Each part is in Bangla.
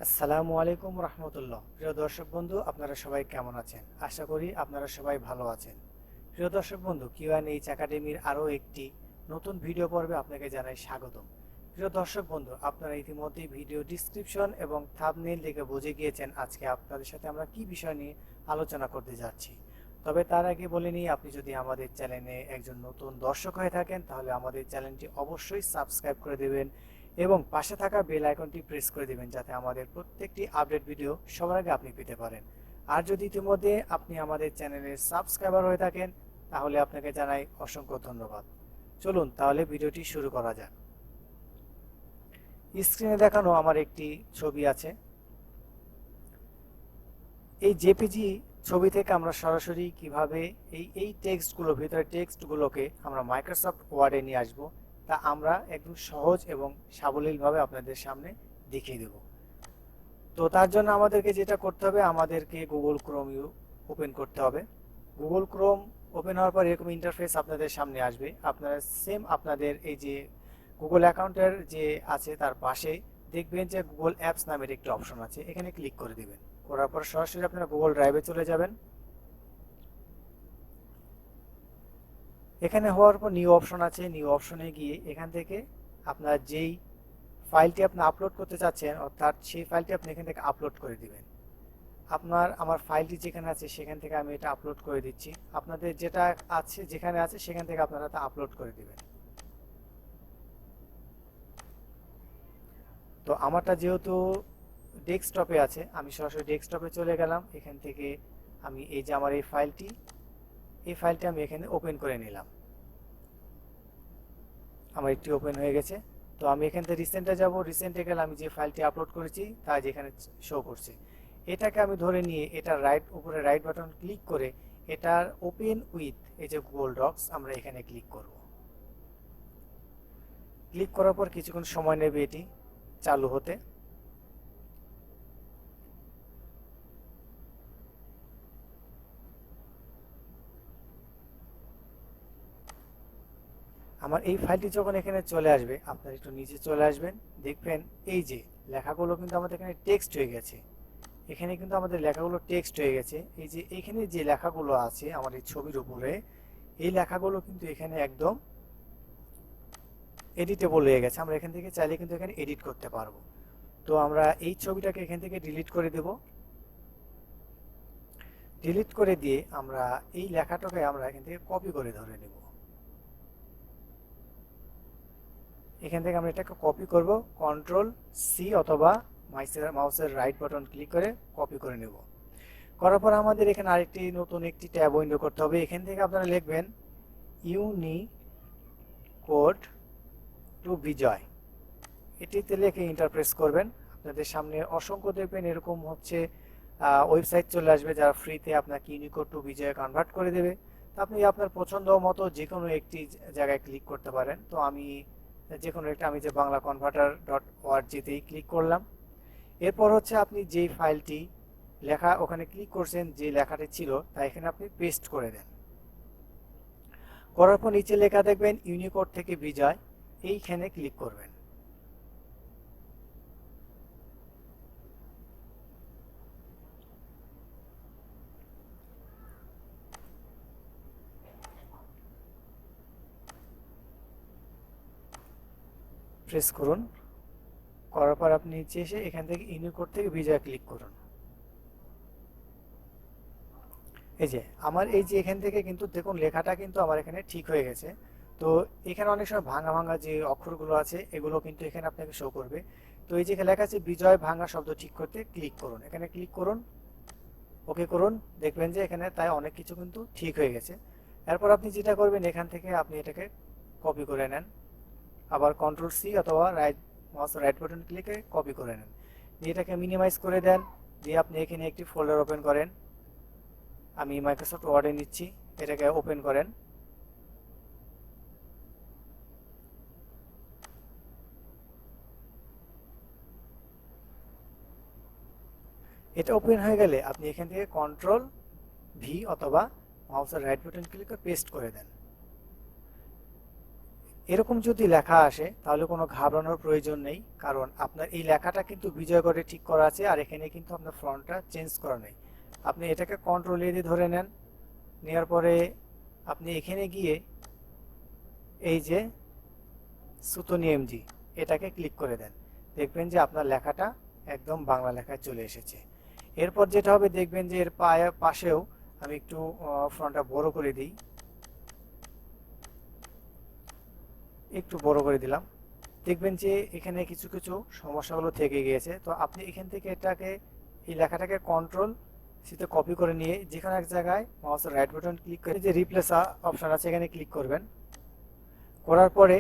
আসসালামু আলাইকুম রহমতুল্লাহ। প্রিয় দর্শক বন্ধু, আপনারা সবাই কেমন আছেন? আশা করি আপনারা সবাই ভালো আছেন। প্রিয় দর্শক বন্ধু, কিউএনএইচ একাডেমির আরও একটি নতুন ভিডিও পর্বে আপনাকে জানাই স্বাগতম। প্রিয় দর্শক বন্ধু, আপনারা ইতিমধ্যেই ভিডিও ডিসক্রিপশন এবং থাম্বনেইল দেখে বুঝে গিয়েছেন আজকে আপনাদের সাথে আমরা কি বিষয় নিয়ে আলোচনা করতে যাচ্ছি। তবে তার আগে বলে নিই, আপনি যদি আমাদের চ্যানেলে একজন নতুন দর্শক হয়ে থাকেন তাহলে আমাদের চ্যানেলটি অবশ্যই সাবস্ক্রাইব করে দেবেন এবং পাশে থাকা বেল আইকনটি প্রেস করে দিবেন যাতে আমাদের প্রত্যেকটি আপডেট ভিডিও সবার আগে আপনি পেতে পারেন। আর যদি ইতিমধ্যে আপনি আমাদের চ্যানেলের সাবস্ক্রাইবার হয়ে থাকেন তাহলে আপনাকে জানাই অসংখ্য ধন্যবাদ। চলুন তাহলে ভিডিওটি শুরু করা যাক। স্ক্রিনে দেখানো আমার একটি ছবি আছে। এই জেপিজি ছবি থেকে আমরা সরাসরি কিভাবে এই টেক্সটগুলো, ভিতরে টেক্সটগুলোকে আমরা মাইক্রোসফট ওয়ার্ডে নিয়ে আসবো তা আমরা একদম সহজ এবং সাবলীলভাবে আপনাদের সামনে দেখিয়ে দেব। তো তার জন্য আমাদেরকে যেটা করতে হবে, আমাদেরকে গুগল ক্রোম ওপেন করতে হবে। গুগল ক্রোম ওপেন হওয়ার পর এরকম ইন্টারফেস আপনাদের সামনে আসবে। আপনারা সেম আপনাদের এই যে গুগল অ্যাকাউন্টের যে আছে তার পাশে দেখবেন যে গুগল অ্যাপস নামের একটি অপশন আছে, এখানে ক্লিক করে দিবেন। করার পর সরাসরি আপনারা গুগল ড্রাইভে চলে যাবেন। এখানে হওয়ার পর নিউ অপশন আছে, নিউ অপশনে গিয়ে এখান থেকে আপনার যেই ফাইলটি আপনি আপলোড করতে চাচ্ছেন অর্থাৎ সেই ফাইলটি আপনি এখান থেকে আপলোড করে দিবেন। আমার ফাইলটি যেখানে আছে সেখান থেকে আমি এটা আপলোড করে দিচ্ছি। আপনাদের যেটা আছে যেখানে আছে সেখান থেকে আপনারা তা আপলোড করে দিবেন। তো আমারটা যেহেতু ডেস্কটপে আছে, আমি সরাসরি ডেস্কটপে চলে গেলাম। এখান থেকে আমি এই যে আমার এই ফাইলটি আমি এখানে ওপেন করে নিলাম। আমার একটি ওপেন হয়ে গেছে। তো আমি এখান থেকে রিসেন্টে যাব। রিসেন্টে গেলে আমি যে ফাইলটি আপলোড করেছি তা যেখানে শো করছে, এটাকে আমি ধরে নিয়ে এটার উপরে রাইট বাটন ক্লিক করে এটার ওপেন উইথ এই যে গুগল ডক্স আমরা এখানে ক্লিক করব। ক্লিক করার পর কিছুক্ষণ সময় নেবে এটি চালু হতে। আমার এই ফাইলটি যখন এখানে চলে আসবে, আপনার একটু নিচে চলে আসবেন, দেখবেন এই যে লেখাগুলো কিন্তু আমাদের এখানে টেক্সট হয়ে গেছে। এখানে কিন্তু আমাদের লেখাগুলো টেক্সট হয়ে গেছে। এই যে এখানে যে লেখাগুলো আছে আমার এই ছবির উপরে, এই লেখাগুলো কিন্তু এখানে একদম এডিটেবল হয়ে গেছে। আমরা এখান থেকে চাইলে কিন্তু এখানে এডিট করতে পারবো। তো আমরা এই ছবিটাকে এখান থেকে ডিলিট করে দেব। ডিলিট করে দিয়ে আমরা এই লেখাটাকে আমরা এখান থেকে কপি করে ধরে নেব। এখান থেকে আমরা এটাকে কপি করব, কন্ট্রোল সি অথবা মাউসের রাইট বাটন ক্লিক করে কপি করে নেব। করার পর আমাদের এখানে আরেকটি নতুন একটি ট্যাব উইন্ডো করতে হবে। এখান থেকে আপনারা লিখবেন ইউনিকোড টু বিজয়, এটিতে লিখে এন্টার প্রেস করবেন। আপনাদের সামনে অসংখ্য দেখবেন এরকম হচ্ছে ওয়েবসাইট চলে আসবে যারা ফ্রিতে আপনাকে ইউনিকোড টু বিজয় কনভার্ট করে দেবে। তো আপনি আপনার পছন্দ মতো যে কোনো একটি জায়গায় ক্লিক করতে পারেন। তো আমি যে কোনো একটা, আমি যে বাংলা কনভার্টার ডট ওআরজিতেই ক্লিক করলাম। এরপর হচ্ছে আপনি যেই ফাইলটি লেখা ওখানে ক্লিক করছেন, যে লেখাটি ছিল তা এখানে আপনি পেস্ট করে দেন। করার পর নিচে লেখা দেখবেন ইউনিকোড থেকে বিজয়, এইখানে ক্লিক করবেন। প্রেস করুন। করার পর আপনি নিচে এসে এখান থেকে ইউনিকোড থেকে বিজয় ক্লিক করুন। এই যে আমার এই যে এখান থেকে কিন্তু দেখুন লেখাটা কিন্তু আমার এখানে ঠিক হয়ে গেছে। তো এখানে অনেক সময় ভাঙা ভাঙা যে অক্ষরগুলো আছে এগুলো কিন্তু এখানে আপনাকে শো করবে। তো এই যে লেখা আছে বিজয় ভাঙা শব্দ ঠিক করতে ক্লিক করুন, এখানে ক্লিক করুন, ওকে করুন। দেখবেন যে এখানে তাই অনেক কিছু কিন্তু ঠিক হয়ে গেছে। এরপর আপনি যেটা করবেন, এখান থেকে আপনি এটাকে কপি করে নেন। আবার কন্ট্রোল সি অথবা রাইট বাটন ক্লিকে কপি করে নেন, দিয়ে এটাকে মিনিমাইজ করে দেন। দিয়ে আপনি এখানে একটি ফোল্ডার ওপেন করেন। আমি মাইক্রোসফট ওয়ার্ডে নিচ্ছি, এটাকে ওপেন করেন। এটা ওপেন হয়ে গেলে আপনি এখান থেকে কন্ট্রোল ভি অথবা মাউসের রাইট বাটন ক্লিক করে পেস্ট করে দেন। এরকম যদি লেখা আসে তাহলে কোনো ঘাবড়ানোর প্রয়োজন নেই, কারণ আপনার এই লেখাটা কিন্তু বিজয়গড়ে ঠিক করা আছে আর এখানে কিন্তু আপনার ফন্টটা চেঞ্জ করা নেই। আপনি এটাকে কন্ট্রোল এ দিয়ে ধরে নেন, নেওয়ার পরে আপনি এখানে গিয়ে এই যে সুতনি এমজি এটাকে ক্লিক করে দেন, দেখবেন যে আপনার লেখাটা একদম বাংলা লেখায় চলে এসেছে। এরপর যেটা হবে দেখবেন যে এর পাশেও আমি একটু ফন্টটা বড় করে দিই, একটু বড় করে দিলাম, দেখবেন যে এখানে কিছু কিছু সমস্যাগুলো থেকে গিয়েছে। তো আপনি এখান থেকে এটাকে এই লেখাটাকে কন্ট্রোল সিতে কপি করে নিয়ে যেখানে এক জায়গায় মাউসের রাইট বাটন ক্লিক করে যে রিপ্লেস অপশন আছে এখানে ক্লিক করবেন। করার পরে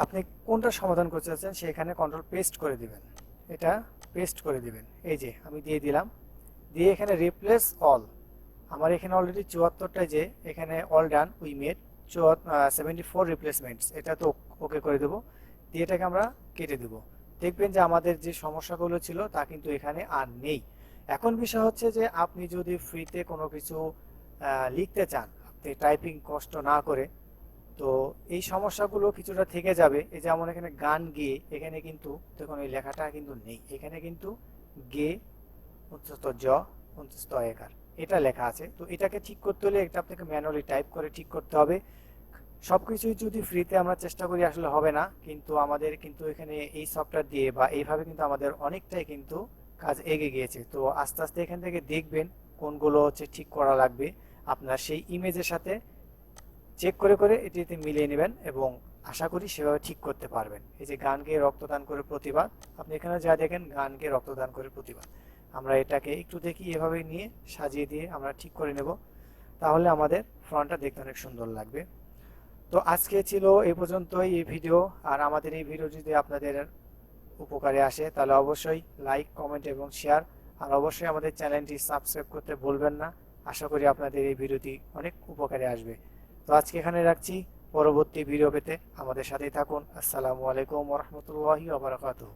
আপনি কোনটা সমাধান করতে চাচ্ছেন সেখানে কন্ট্রোল পেস্ট করে দিবেন, এটা পেস্ট করে দিবেন। এই যে আমি দিয়ে দিলাম, দিয়ে এখানে রিপ্লেস অল, আমার এখানে অলরেডি 74টা যে এখানে অল ডান উই মেড 74 রিপ্লেসমেন্টস, এটা তো ওকে করে দেবো, দিয়ে এটাকে আমরা কেটে দেবো। দেখবেন যে আমাদের যে সমস্যাগুলো ছিল তা কিন্তু এখানে আর নেই। এখন বিষয় হচ্ছে যে আপনি যদি ফ্রিতে কোনো কিছু লিখতে চান, আপনি টাইপিং কষ্ট না করে, তো এই সমস্যাগুলো কিছুটা থেকে যাবে। এই যেমন এখানে গান গেয়ে এখানে কিন্তু দেখুন এই লেখাটা কিন্তু নেই, এখানে কিন্তু গে অন্তত জ অন্তত একার এটা লেখা আছে। তো এটাকে ঠিক করতে হলে এটা আপনাকে ম্যানুয়ালি টাইপ করে ঠিক করতে হবে। সবকিছুই যদি ফ্রিতে আমরা চেষ্টা করি আসলে হবে না, কিন্তু আমাদের কিন্তু এখানে এই সফটওয়্যার দিয়ে বা এইভাবে কিন্তু আমাদের অনেকটাই কিন্তু কাজ এগিয়ে গিয়েছে। তো আস্তে আস্তে এখান থেকে দেখবেন কোনগুলো হচ্ছে ঠিক করা লাগবে, আপনার সেই ইমেজের সাথে চেক করে করে এটিতে মিলিয়ে নেবেন এবং আশা করি সেভাবে ঠিক করতে পারবেন। এই যে গান গেয়ে রক্তদান করে প্রতিবাদ, আপনি এখানে যা দেখেন গান গেয়ে রক্তদান করে প্রতিবাদ, আমরা এটাকে একটু দেখি এভাবে নিয়ে সাজিয়ে দিয়ে আমরা ঠিক করে নেব, তাহলে আমাদের ফ্রন্টটা দেখতে অনেক সুন্দর লাগবে। তো আজকে ছিল এই পর্যন্তই এই ভিডিও। আর আমাদের এই ভিডিও যদি আপনাদের উপকারে আসে তাহলে অবশ্যই লাইক কমেন্ট এবং শেয়ার, আর অবশ্যই আমাদের চ্যানেলটি সাবস্ক্রাইব করতে ভুলবেন না। আশা করি আপনাদের এই ভিডিওটি অনেক উপকারে আসবে। তো আজকে এখানে রাখছি, পরবর্তী ভিডিও পেতে আমাদের সাথেই থাকুন। আসসালামু আলাইকুম ওয়া রাহমাতুল্লাহি ওয়া বারাকাতুহু।